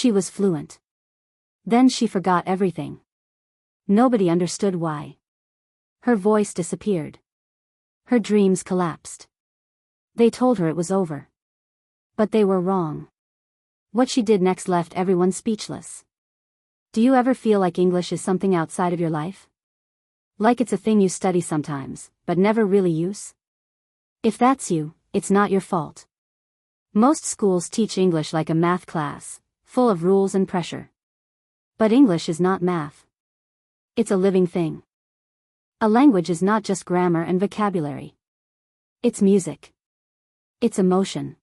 She was fluent. Then she forgot everything. Nobody understood why. Her voice disappeared. Her dreams collapsed. They told her it was over. But they were wrong. What she did next left everyone speechless. Do you ever feel like English is something outside of your life? Like it's a thing you study sometimes, but never really use? If that's you, it's not your fault. Most schools teach English like a math class, full of rules and pressure. But English is not math. It's a living thing. A language is not just grammar and vocabulary. It's music. It's emotion.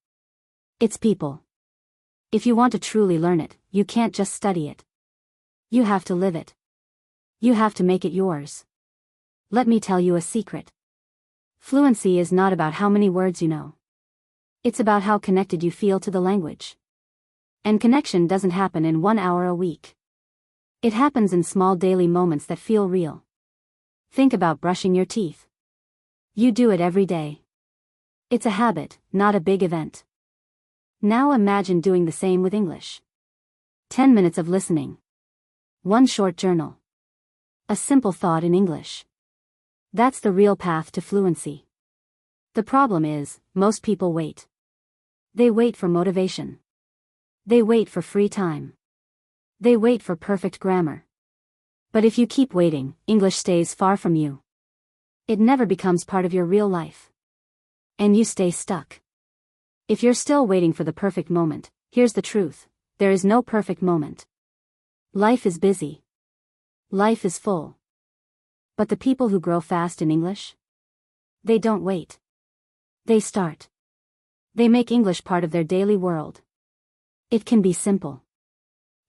It's people. If you want to truly learn it, you can't just study it. You have to live it. You have to make it yours. Let me tell you a secret. Fluency is not about how many words you know. It's about how connected you feel to the language. And connection doesn't happen in 1 hour a week. It happens in small daily moments that feel real. Think about brushing your teeth. You do it every day. It's a habit, not a big event. Now imagine doing the same with English. 10 minutes of listening. One short journal. A simple thought in English. That's the real path to fluency. The problem is, most people wait. They wait for motivation. They wait for free time. They wait for perfect grammar. But if you keep waiting, English stays far from you. It never becomes part of your real life. And you stay stuck. If you're still waiting for the perfect moment, here's the truth: there is no perfect moment. Life is busy. Life is full. But the people who grow fast in English? They don't wait. They start. They make English part of their daily world. It can be simple.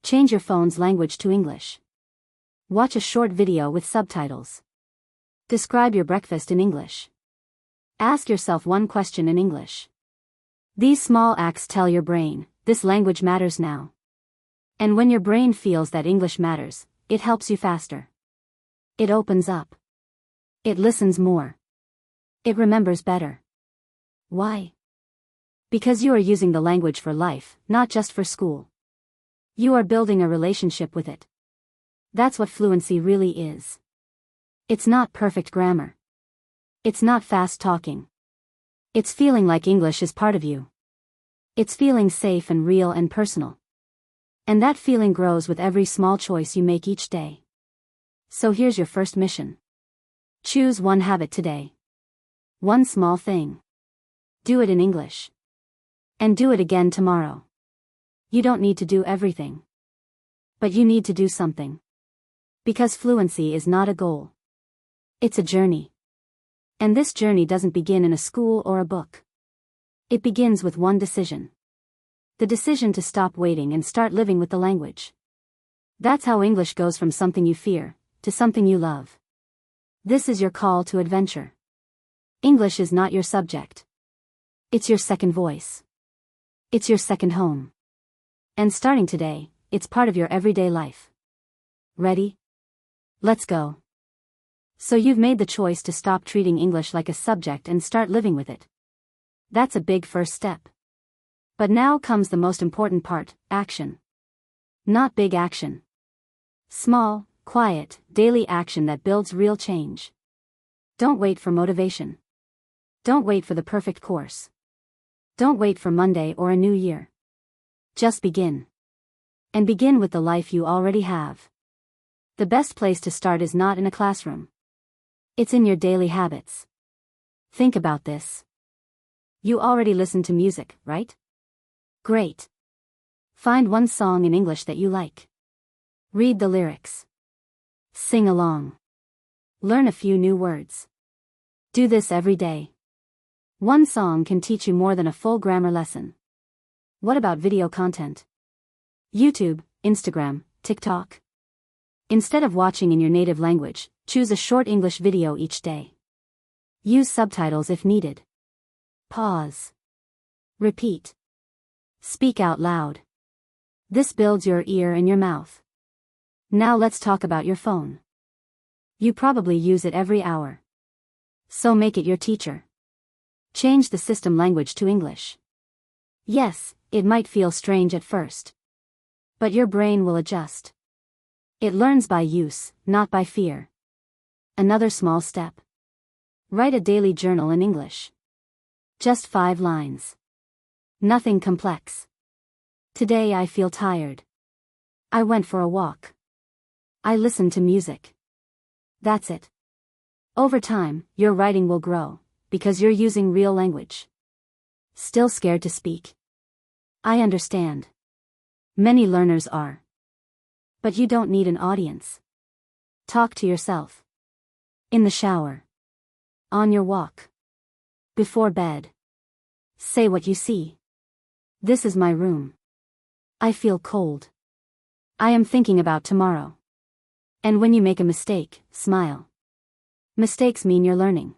Change your phone's language to English. Watch a short video with subtitles. Describe your breakfast in English. Ask yourself one question in English. These small acts tell your brain, this language matters now. And when your brain feels that English matters, it helps you faster. It opens up. It listens more. It remembers better. Why? Because you are using the language for life, not just for school. You are building a relationship with it. That's what fluency really is. It's not perfect grammar. It's not fast talking. It's feeling like English is part of you. It's feeling safe and real and personal. And that feeling grows with every small choice you make each day. So here's your first mission. Choose one habit today. One small thing. Do it in English. And do it again tomorrow. You don't need to do everything. But you need to do something. Because fluency is not a goal. It's a journey. And this journey doesn't begin in a school or a book. It begins with one decision. The decision to stop waiting and start living with the language. That's how English goes from something you fear to something you love. This is your call to adventure. English is not your subject. It's your second voice. It's your second home. And starting today, it's part of your everyday life. Ready? Let's go. So you've made the choice to stop treating English like a subject and start living with it. That's a big first step. But now comes the most important part: action. Not big action. Small, quiet, daily action that builds real change. Don't wait for motivation. Don't wait for the perfect course. Don't wait for Monday or a new year. Just begin. And begin with the life you already have. The best place to start is not in a classroom. It's in your daily habits. Think about this. You already listen to music, right? Great. Find one song in English that you like. Read the lyrics. Sing along. Learn a few new words. Do this every day. One song can teach you more than a full grammar lesson. What about video content? YouTube, Instagram, TikTok? Instead of watching in your native language, choose a short English video each day. Use subtitles if needed. Pause. Repeat. Speak out loud. This builds your ear and your mouth. Now let's talk about your phone. You probably use it every hour. So make it your teacher. Change the system language to English. Yes, it might feel strange at first. But your brain will adjust. It learns by use, not by fear. Another small step. Write a daily journal in English. Just 5 lines. Nothing complex. Today I feel tired. I went for a walk. I listened to music. That's it. Over time, your writing will grow, because you're using real language. Still scared to speak? I understand. Many learners are. But you don't need an audience. Talk to yourself. In the shower. On your walk. Before bed. Say what you see. This is my room. I feel cold. I am thinking about tomorrow. And when you make a mistake, smile. Mistakes mean you're learning.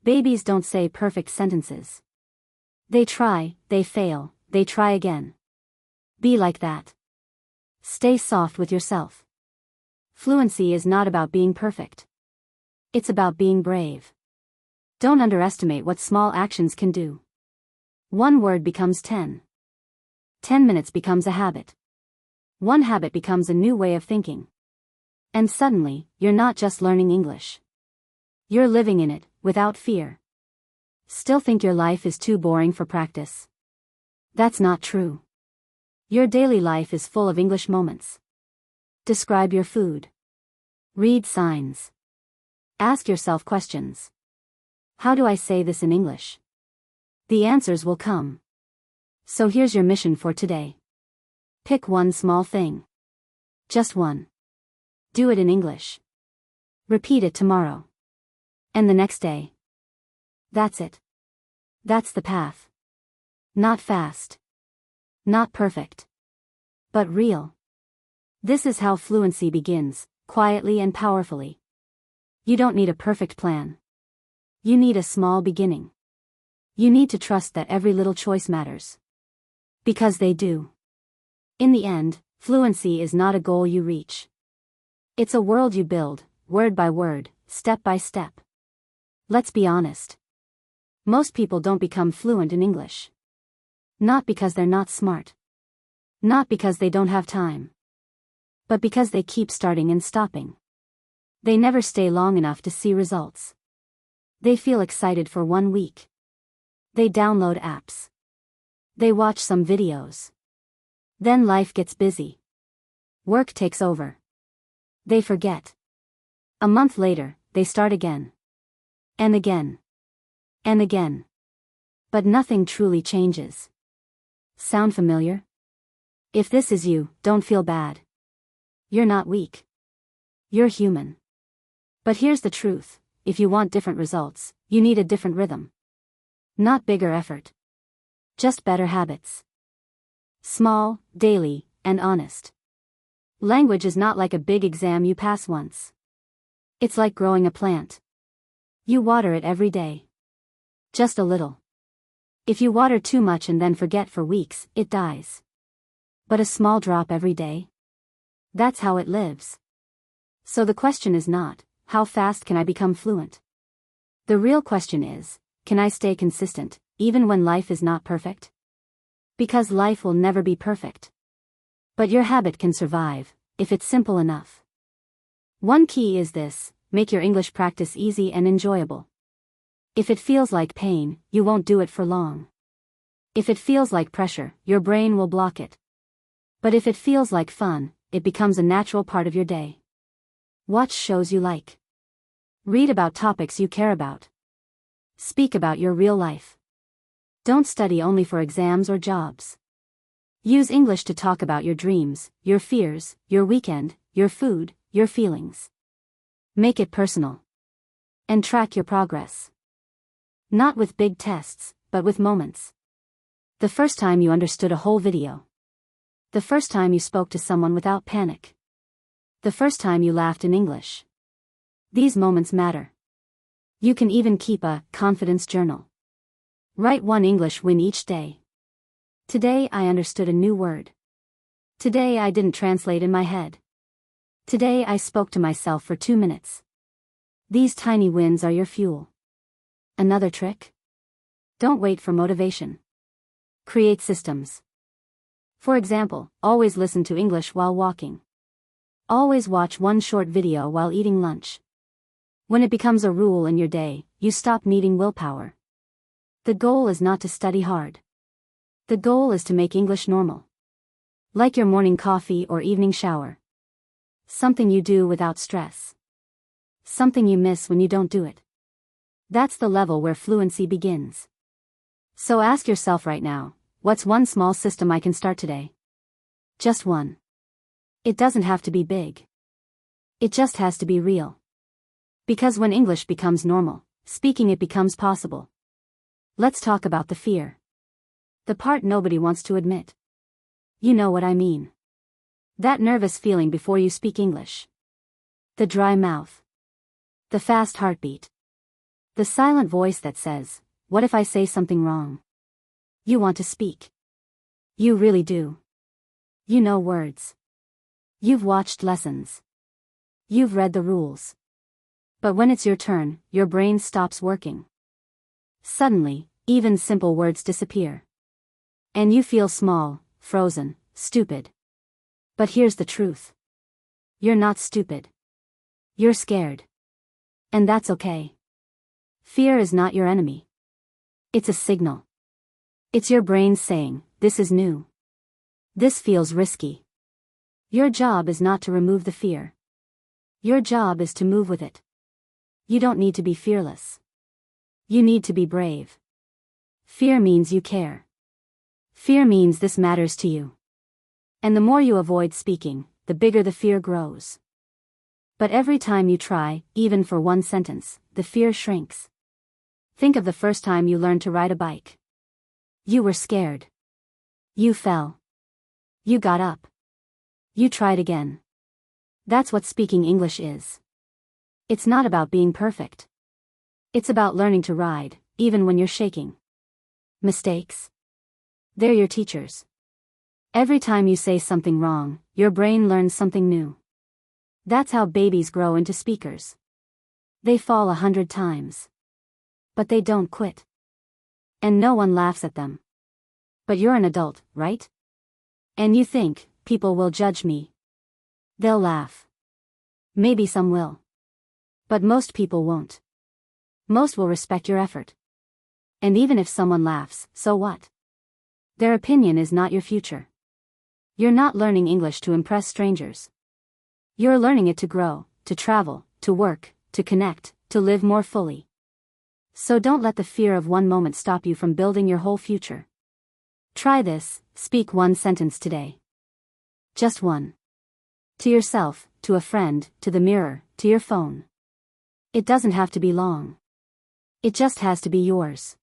Babies don't say perfect sentences. They try, they fail, they try again. Be like that. Stay soft with yourself. Fluency is not about being perfect. It's about being brave. Don't underestimate what small actions can do. 1 word becomes 10. 10 minutes becomes a habit. 1 habit becomes a new way of thinking. And suddenly, you're not just learning English. You're living in it, without fear. Still think your life is too boring for practice? That's not true. Your daily life is full of English moments. Describe your food. Read signs. Ask yourself questions. How do I say this in English? The answers will come. So here's your mission for today. Pick 1 small thing. Just 1. Do it in English. Repeat it tomorrow. And the next day. That's it. That's the path. Not fast. Not perfect. But real. This is how fluency begins, quietly and powerfully. You don't need a perfect plan. You need a small beginning. You need to trust that every little choice matters. Because they do. In the end, fluency is not a goal you reach. It's a world you build, word by word, step by step. Let's be honest. Most people don't become fluent in English. Not because they're not smart. Not because they don't have time. But because they keep starting and stopping. They never stay long enough to see results. They feel excited for 1 week. They download apps. They watch some videos. Then life gets busy. Work takes over. They forget. A month later, they start again. And again. And again. But nothing truly changes. Sound familiar? If this is you, don't feel bad. You're not weak. You're human. But here's the truth, if you want different results, you need a different rhythm. Not bigger effort. Just better habits. Small, daily, and honest. Language is not like a big exam you pass once. It's like growing a plant. You water it every day. Just a little. If you water too much and then forget for weeks, it dies. But a small drop every day? That's how it lives. So the question is not, how fast can I become fluent? The real question is, can I stay consistent, even when life is not perfect? Because life will never be perfect. But your habit can survive, if it's simple enough. One key is this: make your English practice easy and enjoyable. If it feels like pain, you won't do it for long. If it feels like pressure, your brain will block it. But if it feels like fun, it becomes a natural part of your day. Watch shows you like. Read about topics you care about. Speak about your real life. Don't study only for exams or jobs. Use English to talk about your dreams, your fears, your weekend, your food, your feelings. Make it personal. And track your progress. Not with big tests, but with moments. The first time you understood a whole video. The first time you spoke to someone without panic. The first time you laughed in English. These moments matter. You can even keep a confidence journal. Write 1 English win each day. Today I understood a new word. Today I didn't translate in my head. Today I spoke to myself for 2 minutes. These tiny wins are your fuel. Another trick? Don't wait for motivation. Create systems. For example, always listen to English while walking. Always watch one short video while eating lunch. When it becomes a rule in your day, you stop needing willpower. The goal is not to study hard. The goal is to make English normal. Like your morning coffee or evening shower. Something you do without stress. Something you miss when you don't do it. That's the level where fluency begins. So ask yourself right now, what's one small system I can start today? Just one. It doesn't have to be big. It just has to be real. Because when English becomes normal, speaking it becomes possible. Let's talk about the fear. The part nobody wants to admit. You know what I mean. That nervous feeling before you speak English. The dry mouth. The fast heartbeat. The silent voice that says, what if I say something wrong? You want to speak. You really do. You know words. You've watched lessons. You've read the rules. But when it's your turn, your brain stops working. Suddenly, even simple words disappear. And you feel small, frozen, stupid. But here's the truth. You're not stupid. You're scared. And that's okay. Fear is not your enemy. It's a signal. It's your brain saying, this is new. This feels risky. Your job is not to remove the fear. Your job is to move with it. You don't need to be fearless. You need to be brave. Fear means you care. Fear means this matters to you. And the more you avoid speaking, the bigger the fear grows. But every time you try, even for one sentence, the fear shrinks. Think of the first time you learned to ride a bike. You were scared. You fell. You got up. You tried again. That's what speaking English is. It's not about being perfect. It's about learning to ride, even when you're shaking. Mistakes? They're your teachers. Every time you say something wrong, your brain learns something new. That's how babies grow into speakers. They fall 100 times. But they don't quit. And no one laughs at them. But you're an adult, right? And you think, people will judge me. They'll laugh. Maybe some will. But most people won't. Most will respect your effort. And even if someone laughs, so what? Their opinion is not your future. You're not learning English to impress strangers. You're learning it to grow, to travel, to work, to connect, to live more fully. So don't let the fear of one moment stop you from building your whole future. Try this, speak one sentence today. Just one. To yourself, to a friend, to the mirror, to your phone. It doesn't have to be long. It just has to be yours.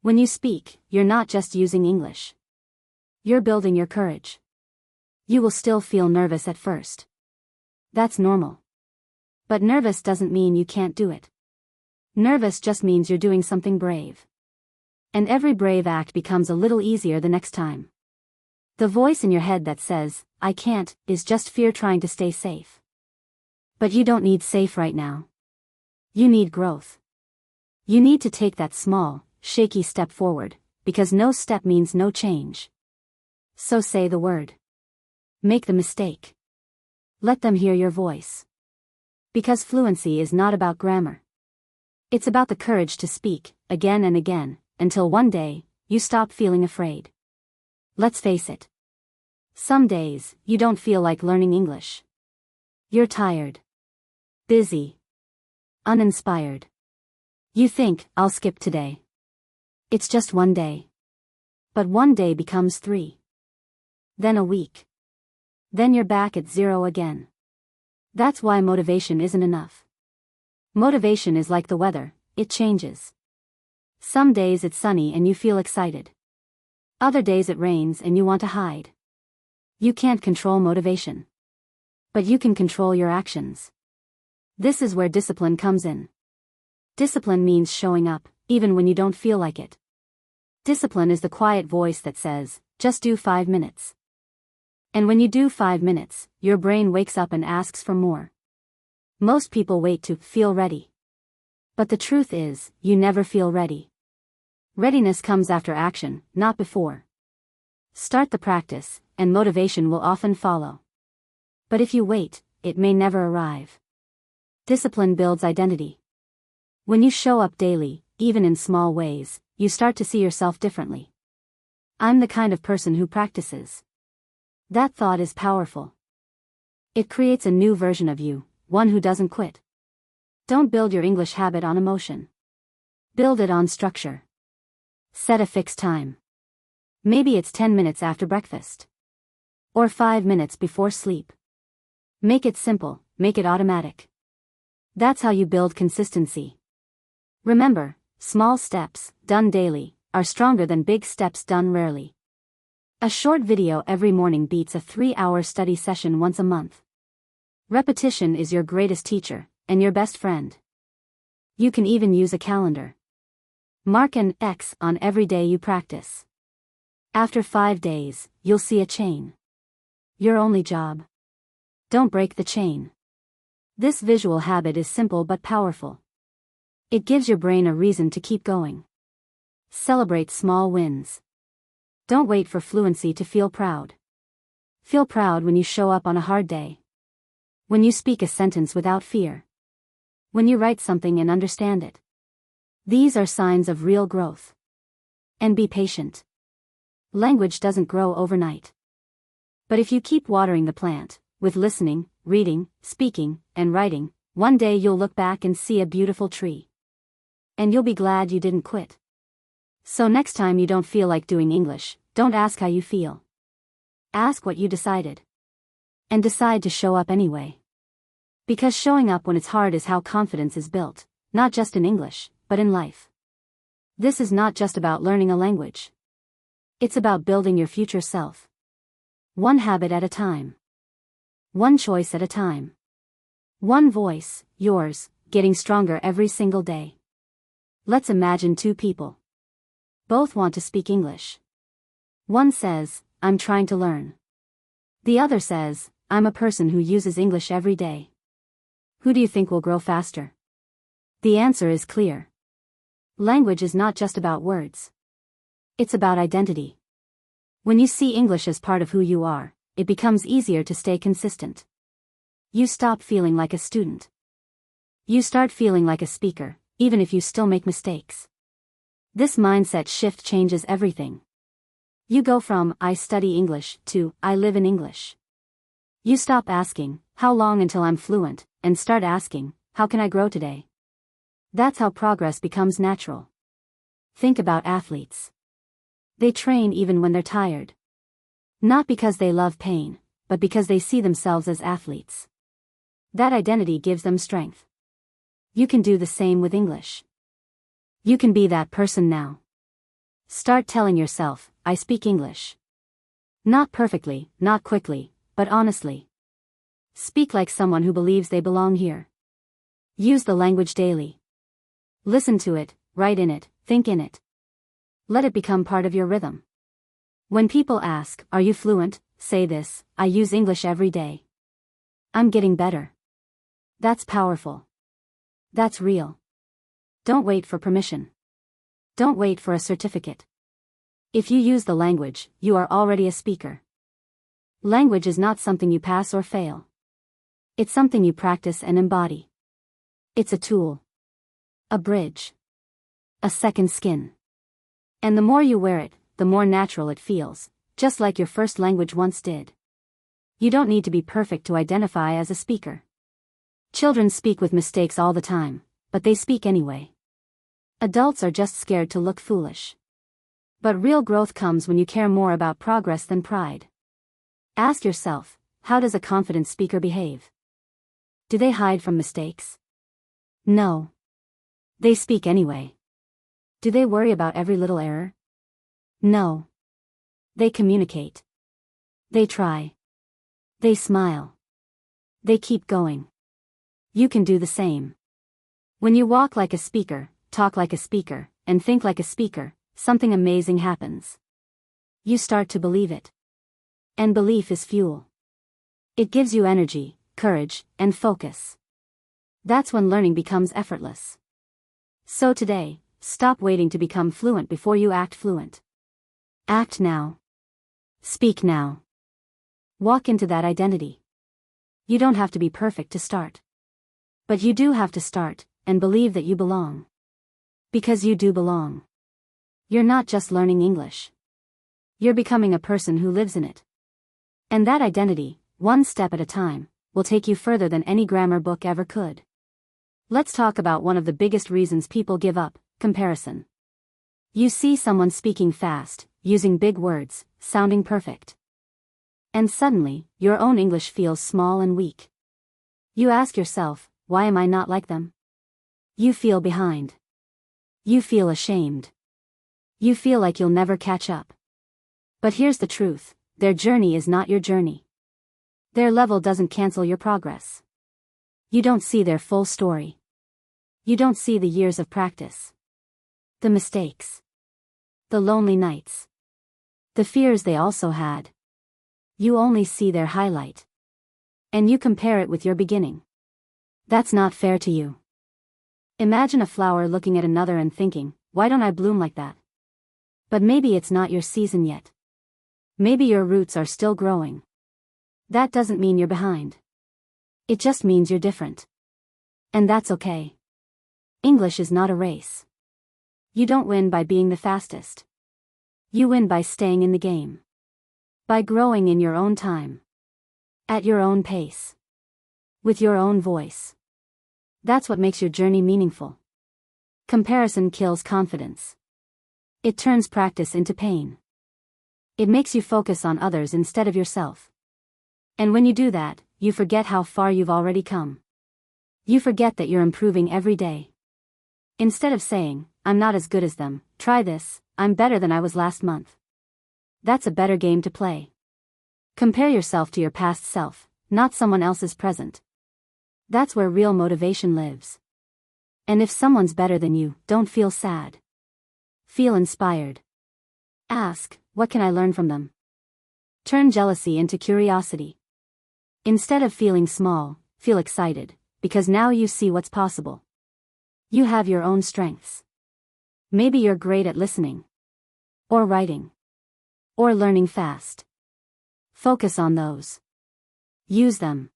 When you speak, you're not just using English. You're building your courage. You will still feel nervous at first. That's normal. But nervous doesn't mean you can't do it. Nervous just means you're doing something brave. And every brave act becomes a little easier the next time. The voice in your head that says, I can't, is just fear trying to stay safe. But you don't need safe right now. You need growth. You need to take that small, shaky step forward, because no step means no change. So say the word. Make the mistake. Let them hear your voice. Because fluency is not about grammar. It's about the courage to speak, again and again, until one day, you stop feeling afraid. Let's face it. Some days, you don't feel like learning English. You're tired. Busy. Uninspired. You think, I'll skip today. It's just one day. But one day becomes 3. Then a week. Then you're back at 0 again. That's why motivation isn't enough. Motivation is like the weather, it changes. Some days it's sunny and you feel excited. Other days it rains and you want to hide. You can't control motivation. But you can control your actions. This is where discipline comes in. Discipline means showing up, even when you don't feel like it. Discipline is the quiet voice that says, just do 5 minutes. And when you do 5 minutes, your brain wakes up and asks for more. Most people wait to feel ready. But the truth is, you never feel ready. Readiness comes after action, not before. Start the practice, and motivation will often follow. But if you wait, it may never arrive. Discipline builds identity. When you show up daily, even in small ways, you start to see yourself differently. I'm the kind of person who practices. That thought is powerful. It creates a new version of you, one who doesn't quit. Don't build your English habit on emotion. Build it on structure. Set a fixed time. Maybe it's 10 minutes after breakfast. Or 5 minutes before sleep. Make it simple, make it automatic. That's how you build consistency. Remember, small steps, done daily, are stronger than big steps done rarely. A short video every morning beats a 3-hour study session once a month. Repetition is your greatest teacher, and your best friend. You can even use a calendar. Mark an X on every day you practice. After 5 days, you'll see a chain. Your only job. Don't break the chain. This visual habit is simple but powerful. It gives your brain a reason to keep going. Celebrate small wins. Don't wait for fluency to feel proud. Feel proud when you show up on a hard day. When you speak a sentence without fear. When you write something and understand it. These are signs of real growth. And be patient. Language doesn't grow overnight. But if you keep watering the plant, with listening, reading, speaking, and writing, one day you'll look back and see a beautiful tree. And you'll be glad you didn't quit. So next time you don't feel like doing English, don't ask how you feel. Ask what you decided. And decide to show up anyway. Because showing up when it's hard is how confidence is built, not just in English, but in life. This is not just about learning a language. It's about building your future self. One habit at a time. One choice at a time. One voice, yours, getting stronger every single day. Let's imagine 2 people. Both want to speak English. One says, I'm trying to learn. The other says, I'm a person who uses English every day. Who do you think will grow faster? The answer is clear. Language is not just about words. It's about identity. When you see English as part of who you are, it becomes easier to stay consistent. You stop feeling like a student. You start feeling like a speaker, even if you still make mistakes. This mindset shift changes everything. You go from, I study English, to, I live in English. You stop asking, how long until I'm fluent, and start asking, how can I grow today? That's how progress becomes natural. Think about athletes. They train even when they're tired. Not because they love pain, but because they see themselves as athletes. That identity gives them strength. You can do the same with English. You can be that person now. Start telling yourself, I speak English. Not perfectly, not quickly, but honestly. Speak like someone who believes they belong here. Use the language daily. Listen to it, write in it, think in it. Let it become part of your rhythm. When people ask, are you fluent? Say this, I use English every day. I'm getting better. That's powerful. That's real. Don't wait for permission. Don't wait for a certificate. If you use the language, you are already a speaker. Language is not something you pass or fail. It's something you practice and embody. It's a tool. A bridge. A second skin. And the more you wear it, the more natural it feels, just like your first language once did. You don't need to be perfect to identify as a speaker. Children speak with mistakes all the time, but they speak anyway. Adults are just scared to look foolish. But real growth comes when you care more about progress than pride. Ask yourself, how does a confident speaker behave? Do they hide from mistakes? No. They speak anyway. Do they worry about every little error? No. They communicate. They try. They smile. They keep going. You can do the same. When you walk like a speaker, talk like a speaker, and think like a speaker, something amazing happens. You start to believe it. And belief is fuel. It gives you energy, courage, and focus. That's when learning becomes effortless. So today, stop waiting to become fluent before you act fluent. Act now. Speak now. Walk into that identity. You don't have to be perfect to start. But you do have to start, and believe that you belong. Because you do belong. You're not just learning English. You're becoming a person who lives in it. And that identity, one step at a time, will take you further than any grammar book ever could. Let's talk about one of the biggest reasons people give up: comparison. You see someone speaking fast, using big words, sounding perfect. And suddenly, your own English feels small and weak. You ask yourself, why am I not like them? You feel behind. You feel ashamed. You feel like you'll never catch up. But here's the truth: their journey is not your journey. Their level doesn't cancel your progress. You don't see their full story. You don't see the years of practice. The mistakes. The lonely nights. The fears they also had. You only see their highlight. And you compare it with your beginning. That's not fair to you. Imagine a flower looking at another and thinking, why don't I bloom like that? But maybe it's not your season yet. Maybe your roots are still growing. That doesn't mean you're behind. It just means you're different. And that's okay. English is not a race. You don't win by being the fastest. You win by staying in the game. By growing in your own time. At your own pace. With your own voice. That's what makes your journey meaningful. Comparison kills confidence. It turns practice into pain. It makes you focus on others instead of yourself. And when you do that, you forget how far you've already come. You forget that you're improving every day. Instead of saying, I'm not as good as them, try this: I'm better than I was last month. That's a better game to play. Compare yourself to your past self, not someone else's present. That's where real motivation lives. And if someone's better than you, don't feel sad. Feel inspired. Ask, what can I learn from them? Turn jealousy into curiosity. Instead of feeling small, feel excited, because now you see what's possible. You have your own strengths. Maybe you're great at listening. Or writing. Or learning fast. Focus on those. Use them.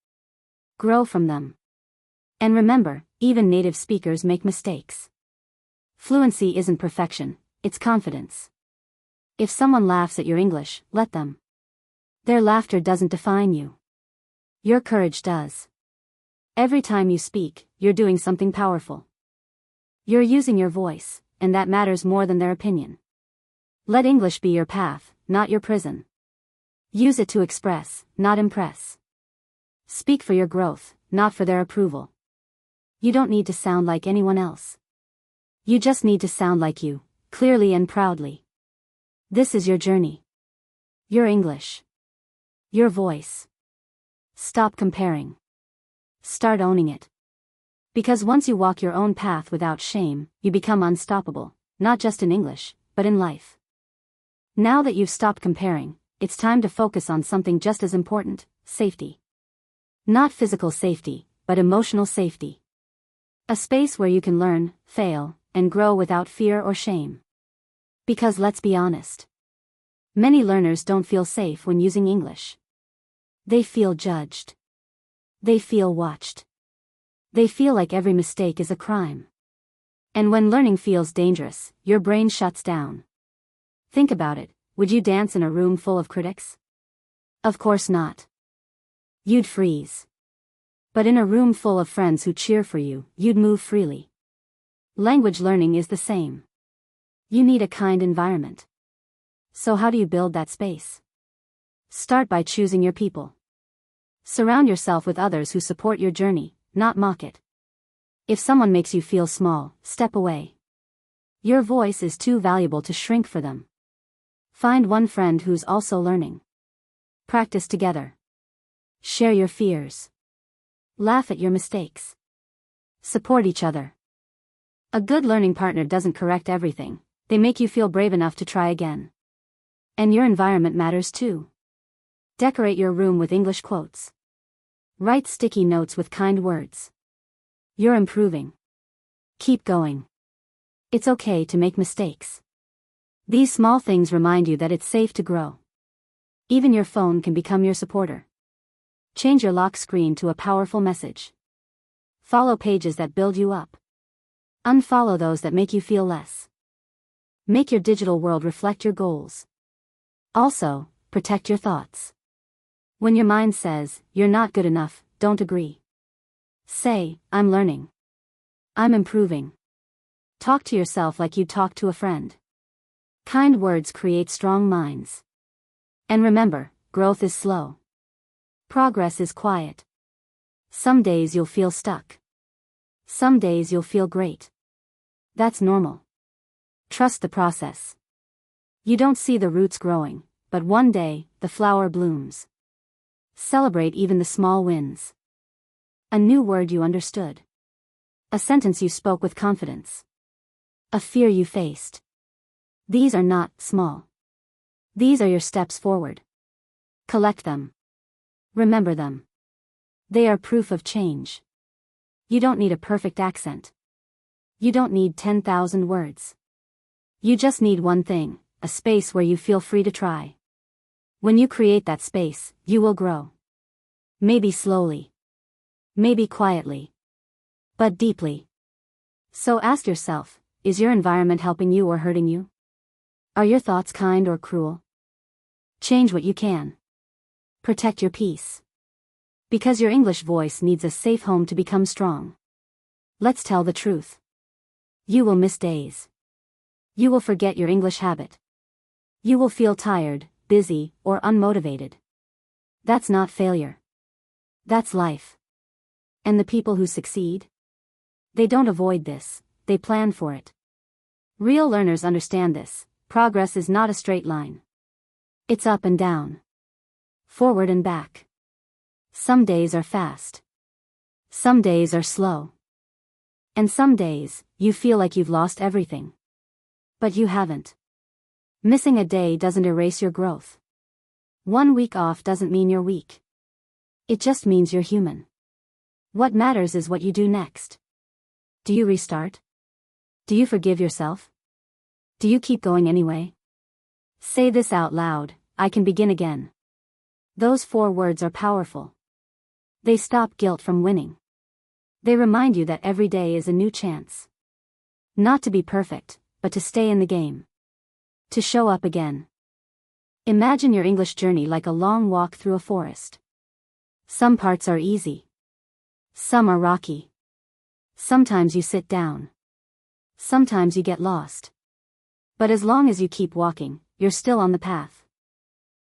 Grow from them. And remember, even native speakers make mistakes. Fluency isn't perfection, it's confidence. If someone laughs at your English, let them. Their laughter doesn't define you. Your courage does. Every time you speak, you're doing something powerful. You're using your voice, and that matters more than their opinion. Let English be your path, not your prison. Use it to express, not impress. Speak for your growth, not for their approval. You don't need to sound like anyone else. You just need to sound like you, clearly and proudly. This is your journey. Your English. Your voice. Stop comparing. Start owning it. Because once you walk your own path without shame, you become unstoppable, not just in English, but in life. Now that you've stopped comparing, it's time to focus on something just as important: safety. Not physical safety, but emotional safety. A space where you can learn, fail, and grow without fear or shame. Because let's be honest. Many learners don't feel safe when using English. They feel judged. They feel watched. They feel like every mistake is a crime. And when learning feels dangerous, your brain shuts down. Think about it: would you dance in a room full of critics? Of course not. You'd freeze. But in a room full of friends who cheer for you, you'd move freely. Language learning is the same. You need a kind environment. So how do you build that space? Start by choosing your people. Surround yourself with others who support your journey, not mock it. If someone makes you feel small, step away. Your voice is too valuable to shrink for them. Find one friend who's also learning. Practice together. Share your fears. Laugh at your mistakes. Support each other. A good learning partner doesn't correct everything, they make you feel brave enough to try again. And your environment matters too. Decorate your room with English quotes. Write sticky notes with kind words. You're improving. Keep going. It's okay to make mistakes. These small things remind you that it's safe to grow. Even your phone can become your supporter. Change your lock screen to a powerful message. Follow pages that build you up. Unfollow those that make you feel less. Make your digital world reflect your goals. Also, protect your thoughts. When your mind says, "You're not good enough," don't agree. Say, "I'm learning. I'm improving." Talk to yourself like you'd talk to a friend. Kind words create strong minds. And remember, growth is slow. Progress is quiet. Some days you'll feel stuck. Some days you'll feel great. That's normal. Trust the process. You don't see the roots growing, but one day, the flower blooms. Celebrate even the small wins. A new word you understood. A sentence you spoke with confidence. A fear you faced. These are not small. These are your steps forward. Collect them. Remember them. They are proof of change. You don't need a perfect accent. You don't need 10,000 words. You just need one thing, a space where you feel free to try. When you create that space, you will grow. Maybe slowly. Maybe quietly. But deeply. So ask yourself, is your environment helping you or hurting you? Are your thoughts kind or cruel? Change what you can. Protect your peace. Because your English voice needs a safe home to become strong. Let's tell the truth. You will miss days. You will forget your English habit. You will feel tired, busy, or unmotivated. That's not failure. That's life. And the people who succeed? They don't avoid this, they plan for it. Real learners understand this. Progress is not a straight line. It's up and down. Forward and back. Some days are fast. Some days are slow. And some days, you feel like you've lost everything. But you haven't. Missing a day doesn't erase your growth. 1 week off doesn't mean you're weak. It just means you're human. What matters is what you do next. Do you restart? Do you forgive yourself? Do you keep going anyway? Say this out loud, I can begin again. Those 4 words are powerful. They stop guilt from winning. They remind you that every day is a new chance. Not to be perfect, but to stay in the game. To show up again. Imagine your English journey like a long walk through a forest. Some parts are easy. Some are rocky. Sometimes you sit down. Sometimes you get lost. But as long as you keep walking, you're still on the path.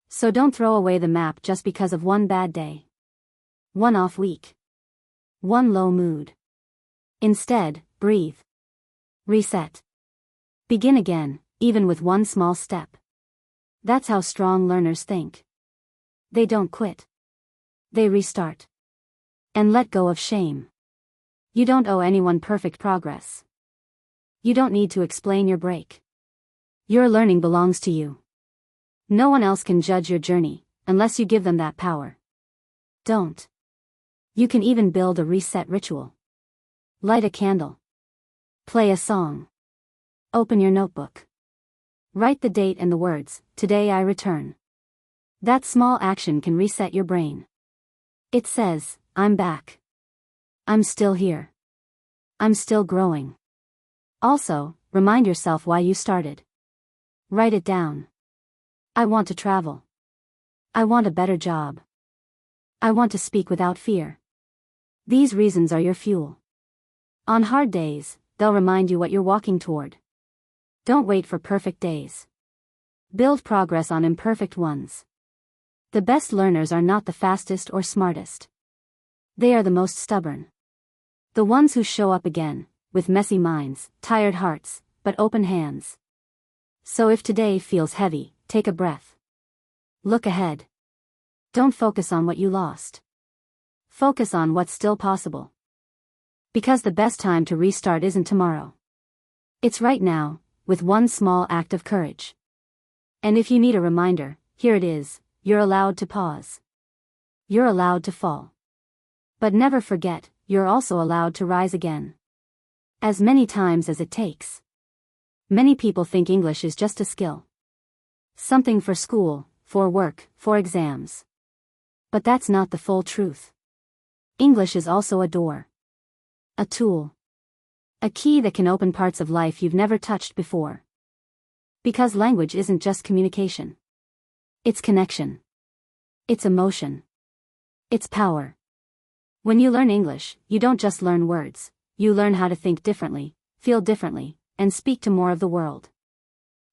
So don't throw away the map just because of one bad day. One off week. One low mood. Instead, breathe. Reset. Begin again, even with one small step. That's how strong learners think. They don't quit. They restart. And let go of shame. You don't owe anyone perfect progress. You don't need to explain your break. Your learning belongs to you. No one else can judge your journey, unless you give them that power. Don't. You can even build a reset ritual. Light a candle. Play a song. Open your notebook. Write the date and the words, "Today I return." That small action can reset your brain. It says, I'm back. I'm still here. I'm still growing. Also, remind yourself why you started. Write it down. I want to travel. I want a better job. I want to speak without fear. These reasons are your fuel. On hard days, they'll remind you what you're walking toward. Don't wait for perfect days. Build progress on imperfect ones. The best learners are not the fastest or smartest. They are the most stubborn. The ones who show up again, with messy minds, tired hearts, but open hands. So if today feels heavy, take a breath. Look ahead. Don't focus on what you lost. Focus on what's still possible. Because the best time to restart isn't tomorrow. It's right now, with one small act of courage. And if you need a reminder, here it is, you're allowed to pause. You're allowed to fall. But never forget, you're also allowed to rise again. As many times as it takes. Many people think English is just a skill. Something for school, for work, for exams. But that's not the full truth. English is also a door. A tool. A key that can open parts of life you've never touched before. Because language isn't just communication. It's connection. It's emotion. It's power. When you learn English, you don't just learn words, you learn how to think differently, feel differently, and speak to more of the world.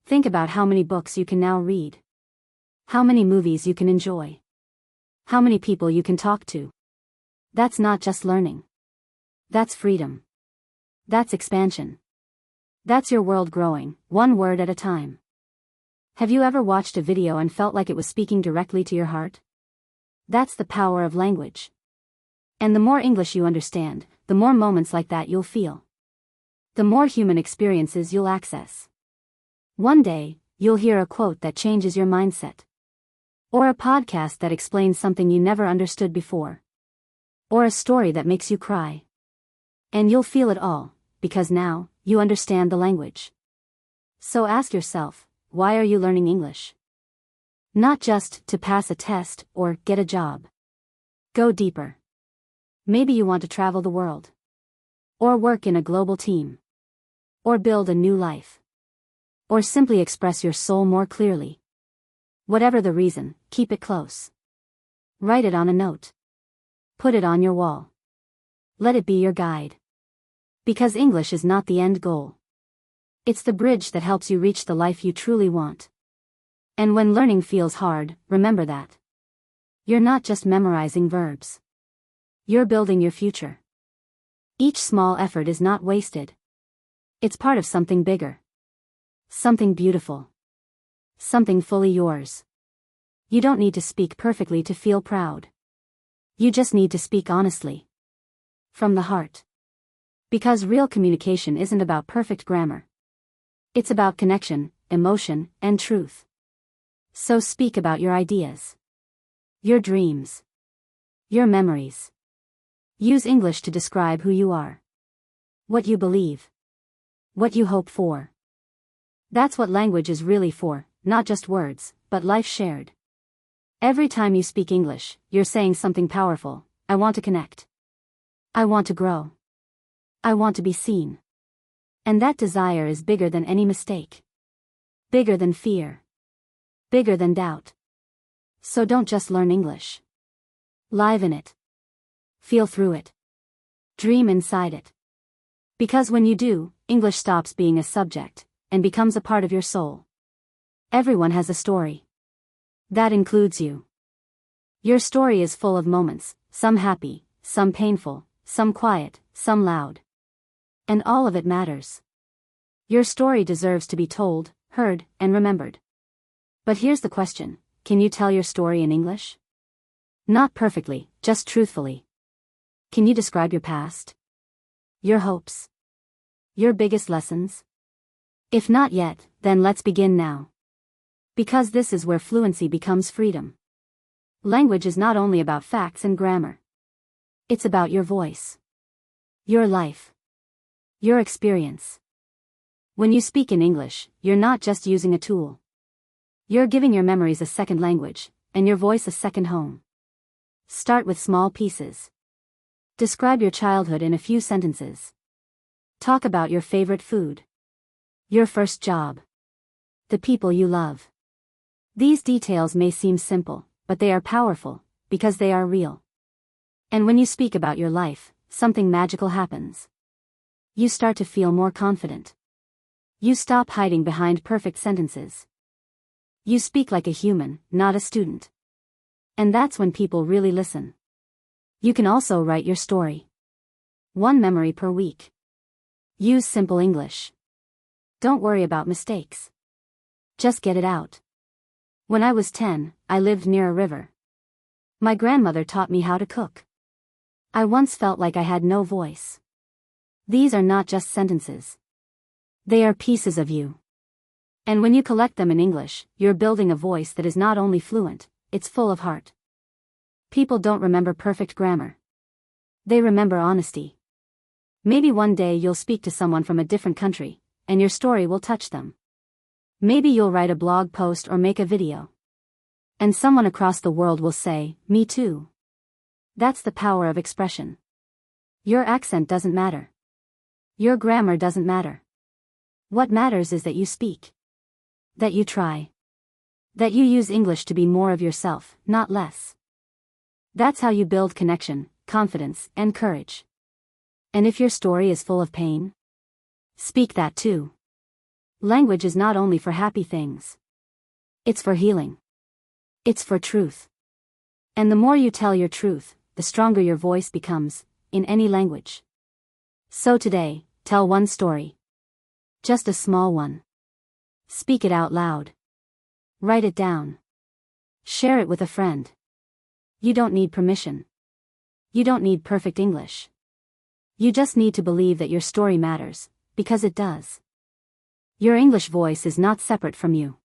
Think about how many books you can now read. How many movies you can enjoy. How many people you can talk to. That's not just learning. That's freedom. That's expansion. That's your world growing, one word at a time. Have you ever watched a video and felt like it was speaking directly to your heart? That's the power of language. And the more English you understand, the more moments like that you'll feel. The more human experiences you'll access. One day, you'll hear a quote that changes your mindset. Or a podcast that explains something you never understood before. Or a story that makes you cry. And you'll feel it all, because now, you understand the language. So ask yourself, why are you learning English? Not just to pass a test or get a job. Go deeper. Maybe you want to travel the world. Or work in a global team. Or build a new life. Or simply express your soul more clearly. Whatever the reason, keep it close. Write it on a note. Put it on your wall. Let it be your guide. Because English is not the end goal. It's the bridge that helps you reach the life you truly want. And when learning feels hard, remember that. You're not just memorizing verbs. You're building your future. Each small effort is not wasted. It's part of something bigger. Something beautiful. Something fully yours. You don't need to speak perfectly to feel proud. You just need to speak honestly. From the heart. Because real communication isn't about perfect grammar. It's about connection, emotion, and truth. So speak about your ideas. Your dreams. Your memories. Use English to describe who you are. What you believe. What you hope for. That's what language is really for, not just words, but life shared. Every time you speak English, you're saying something powerful. I want to connect. I want to grow. I want to be seen. And that desire is bigger than any mistake. Bigger than fear. Bigger than doubt. So don't just learn English. Live in it. Feel through it. Dream inside it. Because when you do, English stops being a subject, and becomes a part of your soul. Everyone has a story. That includes you. Your story is full of moments, some happy, some painful, some quiet, some loud. And all of it matters. Your story deserves to be told, heard, and remembered. But here's the question, can you tell your story in English? Not perfectly, just truthfully. Can you describe your past? Your hopes? Your biggest lessons? If not yet, then let's begin now. Because this is where fluency becomes freedom. Language is not only about facts and grammar. It's about your voice. Your life. Your experience. When you speak in English, you're not just using a tool. You're giving your memories a second language, and your voice a second home. Start with small pieces. Describe your childhood in a few sentences. Talk about your favorite food. Your first job. The people you love. These details may seem simple, but they are powerful, because they are real. And when you speak about your life, something magical happens. You start to feel more confident. You stop hiding behind perfect sentences. You speak like a human, not a student. And that's when people really listen. You can also write your story. One memory per week. Use simple English. Don't worry about mistakes. Just get it out. When I was 10, I lived near a river. My grandmother taught me how to cook. I once felt like I had no voice. These are not just sentences. They are pieces of you. And when you collect them in English, you're building a voice that is not only fluent, it's full of heart. People don't remember perfect grammar. They remember honesty. Maybe one day you'll speak to someone from a different country, and your story will touch them. Maybe you'll write a blog post or make a video. And someone across the world will say, "Me too." That's the power of expression. Your accent doesn't matter. Your grammar doesn't matter. What matters is that you speak. That you try. That you use English to be more of yourself, not less. That's how you build connection, confidence, and courage. And if your story is full of pain, speak that too. Language is not only for happy things. It's for healing. It's for truth. And the more you tell your truth, the stronger your voice becomes, in any language. So today, tell one story. Just a small one. Speak it out loud. Write it down. Share it with a friend. You don't need permission. You don't need perfect English. You just need to believe that your story matters, because it does. Your English voice is not separate from you.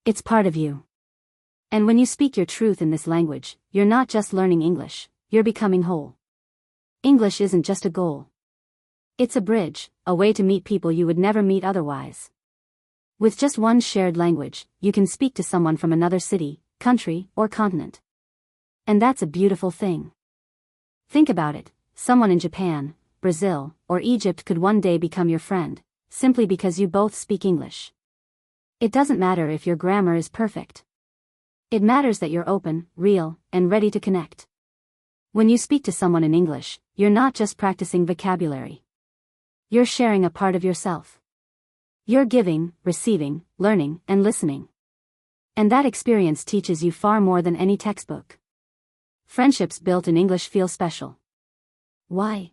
It's part of you. And when you speak your truth in this language, you're not just learning English, you're becoming whole. English isn't just a goal. It's a bridge, a way to meet people you would never meet otherwise. With just one shared language, you can speak to someone from another city, country, or continent. And that's a beautiful thing. Think about it, someone in Japan, Brazil, or Egypt could one day become your friend, simply because you both speak English. It doesn't matter if your grammar is perfect. It matters that you're open, real, and ready to connect. When you speak to someone in English, you're not just practicing vocabulary. You're sharing a part of yourself. You're giving, receiving, learning, and listening. And that experience teaches you far more than any textbook. Friendships built in English feel special. Why?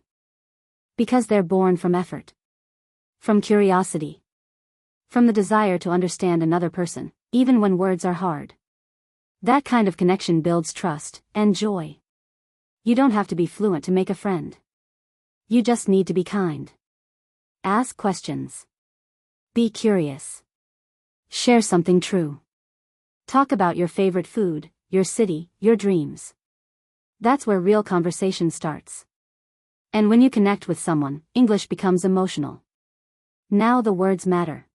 Because they're born from effort. From curiosity. From the desire to understand another person, even when words are hard. That kind of connection builds trust and joy. You don't have to be fluent to make a friend. You just need to be kind. Ask questions. Be curious. Share something true. Talk about your favorite food, your city, your dreams. That's where real conversation starts. And when you connect with someone, English becomes emotional. Now the words matter.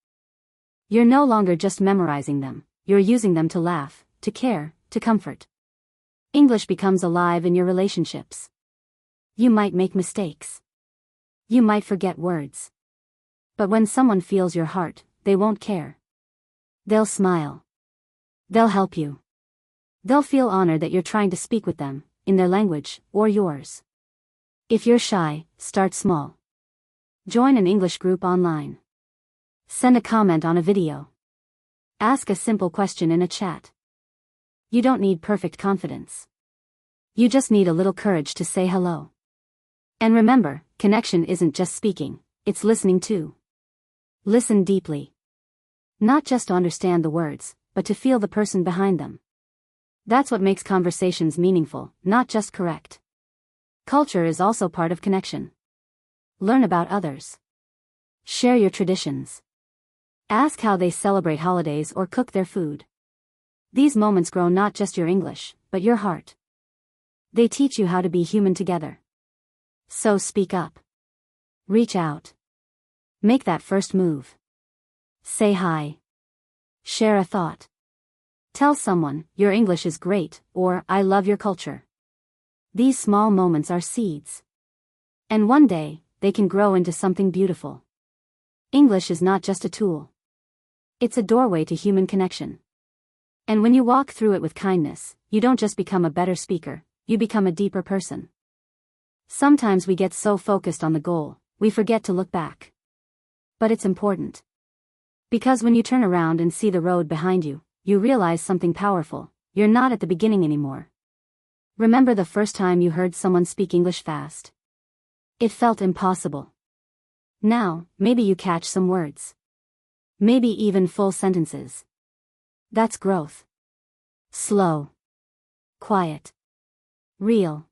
You're no longer just memorizing them, you're using them to laugh, to care, to comfort. English becomes alive in your relationships. You might make mistakes. You might forget words. But when someone feels your heart, they won't care. They'll smile. They'll help you. They'll feel honored that you're trying to speak with them, in their language, or yours. If you're shy, start small. Join an English group online. Send a comment on a video. Ask a simple question in a chat. You don't need perfect confidence. You just need a little courage to say hello. And remember, connection isn't just speaking, it's listening too. Listen deeply. Not just to understand the words, but to feel the person behind them. That's what makes conversations meaningful, not just correct. Culture is also part of connection. Learn about others. Share your traditions. Ask how they celebrate holidays or cook their food. These moments grow not just your English, but your heart. They teach you how to be human together. So speak up. Reach out. Make that first move. Say hi. Share a thought. Tell someone, your English is great, or I love your culture. These small moments are seeds. And one day, they can grow into something beautiful. English is not just a tool. It's a doorway to human connection. And when you walk through it with kindness, you don't just become a better speaker, you become a deeper person. Sometimes we get so focused on the goal, we forget to look back. But it's important. Because when you turn around and see the road behind you, you realize something powerful, you're not at the beginning anymore. Remember the first time you heard someone speak English fast? It felt impossible. Now, maybe you catch some words. Maybe even full sentences. That's growth. Slow. Quiet. Real.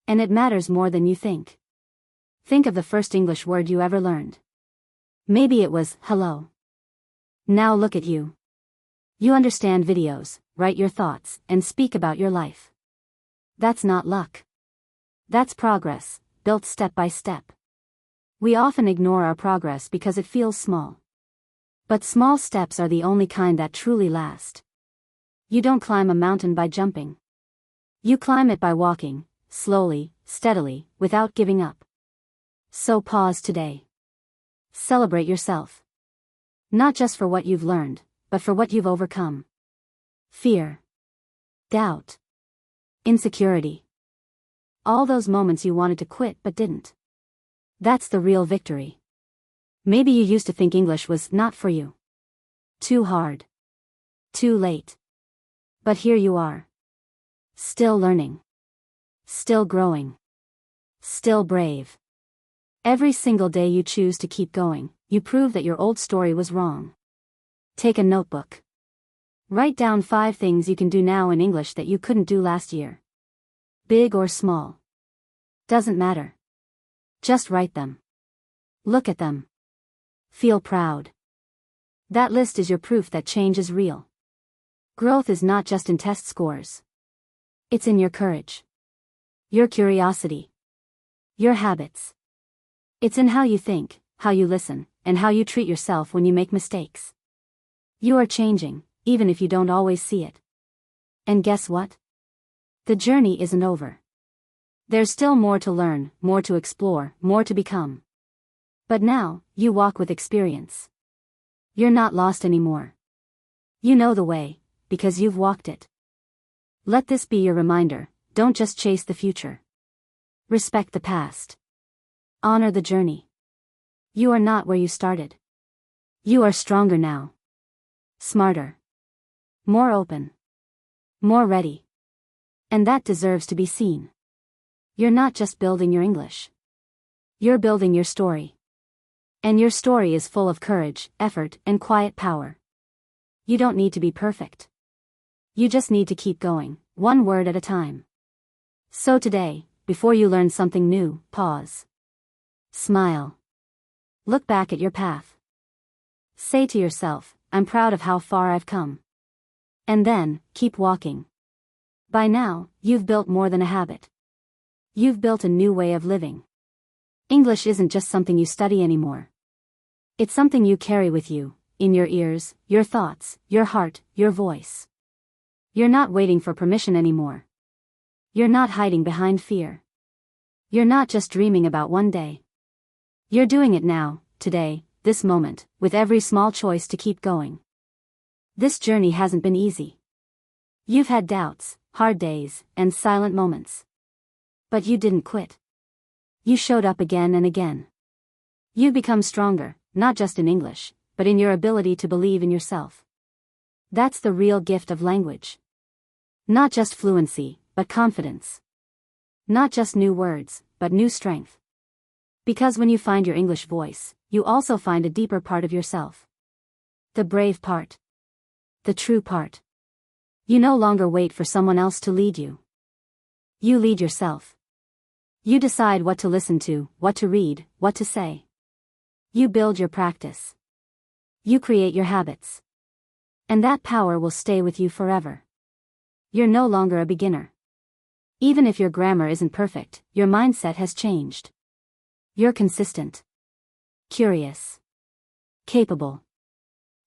And it matters more than you think. Think of the first English word you ever learned. Maybe it was, hello. Now look at you. You understand videos, write your thoughts, and speak about your life. That's not luck. That's progress, built step by step. We often ignore our progress because it feels small. But small steps are the only kind that truly last. You don't climb a mountain by jumping. You climb it by walking, slowly, steadily, without giving up. So pause today. Celebrate yourself. Not just for what you've learned, but for what you've overcome. Fear. Doubt. Insecurity. All those moments you wanted to quit but didn't. That's the real victory. Maybe you used to think English was not for you. Too hard. Too late. But here you are. Still learning. Still growing. Still brave. Every single day you choose to keep going, you prove that your old story was wrong. Take a notebook. Write down 5 things you can do now in English that you couldn't do last year. Big or small. Doesn't matter. Just write them. Look at them. Feel proud. That list is your proof that change is real. Growth is not just in test scores. It's in your courage. Your curiosity. Your habits. It's in how you think, how you listen, and how you treat yourself when you make mistakes. You are changing, even if you don't always see it. And guess what? The journey isn't over. There's still more to learn, more to explore, more to become. But now, you walk with experience. You're not lost anymore. You know the way, because you've walked it. Let this be your reminder, don't just chase the future. Respect the past. Honor the journey. You are not where you started. You are stronger now. Smarter. More open. More ready. And that deserves to be seen. You're not just building your English. You're building your story. And your story is full of courage, effort, and quiet power. You don't need to be perfect. You just need to keep going, one word at a time. So today, before you learn something new, pause. Smile. Look back at your path. Say to yourself, I'm proud of how far I've come. And then, keep walking. By now, you've built more than a habit. You've built a new way of living. English isn't just something you study anymore. It's something you carry with you, in your ears, your thoughts, your heart, your voice. You're not waiting for permission anymore. You're not hiding behind fear. You're not just dreaming about one day. You're doing it now, today, this moment, with every small choice to keep going. This journey hasn't been easy. You've had doubts, hard days, and silent moments. But you didn't quit. You showed up again and again. You've become stronger, not just in English, but in your ability to believe in yourself. That's the real gift of language. Not just fluency, but confidence. Not just new words, but new strength. Because when you find your English voice, you also find a deeper part of yourself. The brave part. The true part. You no longer wait for someone else to lead you. You lead yourself. You decide what to listen to, what to read, what to say. You build your practice. You create your habits. And that power will stay with you forever. You're no longer a beginner. Even if your grammar isn't perfect, your mindset has changed. You're consistent. Curious. Capable.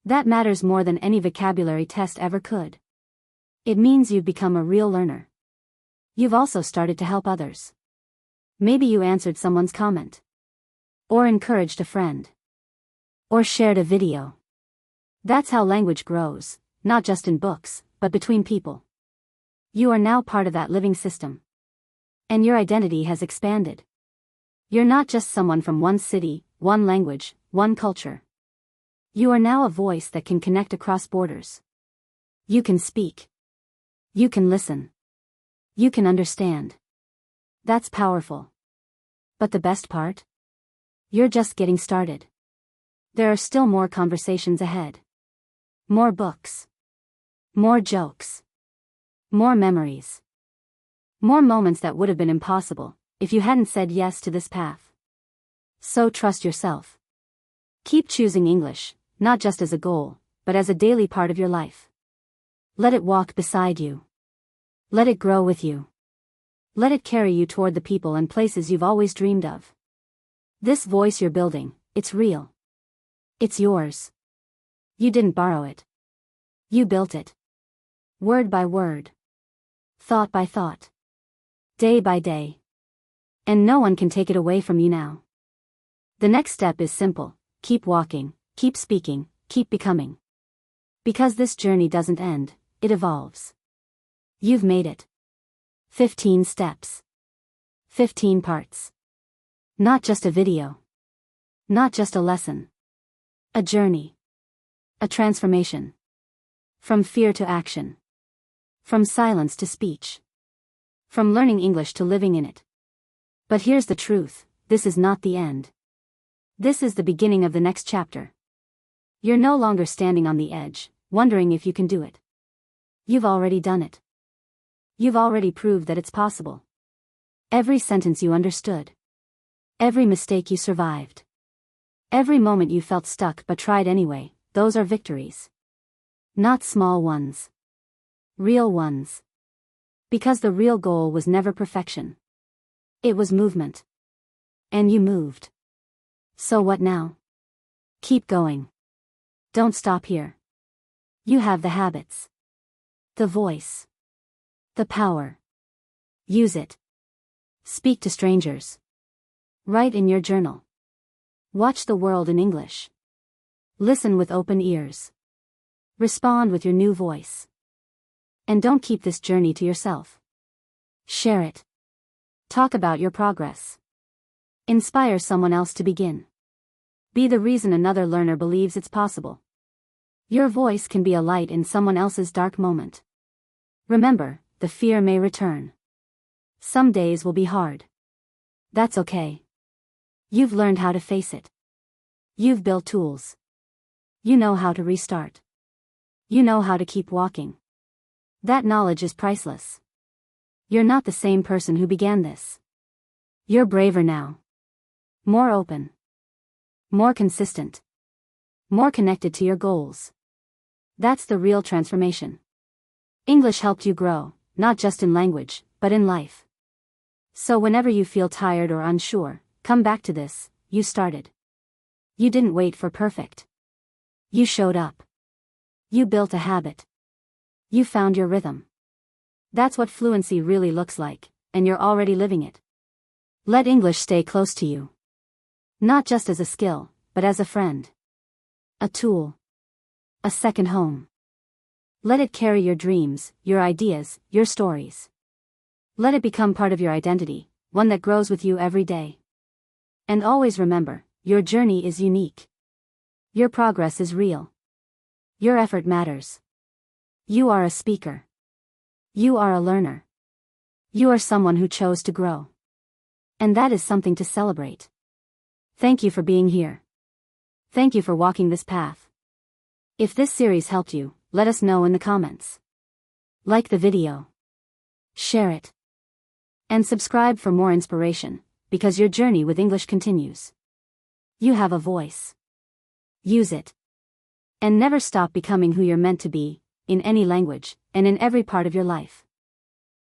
That matters more than any vocabulary test ever could. It means you've become a real learner. You've also started to help others. Maybe you answered someone's comment. Or encouraged a friend. Or shared a video. That's how language grows, not just in books, but between people. You are now part of that living system. And your identity has expanded. You're not just someone from one city, one language, one culture. You are now a voice that can connect across borders. You can speak. You can listen. You can understand. That's powerful. But the best part? You're just getting started. There are still more conversations ahead. More books. More jokes. More memories. More moments that would have been impossible if you hadn't said yes to this path. So trust yourself. Keep choosing English, not just as a goal, but as a daily part of your life. Let it walk beside you. Let it grow with you. Let it carry you toward the people and places you've always dreamed of. This voice you're building, it's real. It's yours. You didn't borrow it. You built it. Word by word. Thought by thought. Day by day. And no one can take it away from you now. The next step is simple. Keep walking, keep speaking, keep becoming. Because this journey doesn't end, it evolves. You've made it. 15 steps. 15 parts. Not just a video. Not just a lesson. A journey. A transformation. From fear to action. From silence to speech. From learning English to living in it. But here's the truth, this is not the end. This is the beginning of the next chapter. You're no longer standing on the edge, wondering if you can do it. You've already done it. You've already proved that it's possible. Every sentence you understood. Every mistake you survived. Every moment you felt stuck but tried anyway, those are victories. Not small ones. Real ones. Because the real goal was never perfection. It was movement. And you moved. So what now? Keep going. Don't stop here. You have the habits. The voice. The power. Use it. Speak to strangers. Write in your journal. Watch the world in English. Listen with open ears. Respond with your new voice. And don't keep this journey to yourself. Share it. Talk about your progress. Inspire someone else to begin. Be the reason another learner believes it's possible. Your voice can be a light in someone else's dark moment. Remember, the fear may return. Some days will be hard. That's okay. You've learned how to face it. You've built tools. You know how to restart. You know how to keep walking. That knowledge is priceless. You're not the same person who began this. You're braver now. More open. More consistent. More connected to your goals. That's the real transformation. English helped you grow, not just in language, but in life. So whenever you feel tired or unsure, come back to this. You started. You didn't wait for perfect. You showed up. You built a habit. You found your rhythm. That's what fluency really looks like, and you're already living it. Let English stay close to you. Not just as a skill, but as a friend. A tool. A second home. Let it carry your dreams, your ideas, your stories. Let it become part of your identity, one that grows with you every day. And always remember, your journey is unique. Your progress is real. Your effort matters. You are a speaker. You are a learner. You are someone who chose to grow. And that is something to celebrate. Thank you for being here. Thank you for walking this path. If this series helped you, let us know in the comments. Like the video. Share it. And subscribe for more inspiration, because your journey with English continues. You have a voice. Use it. And never stop becoming who you're meant to be, in any language, and in every part of your life.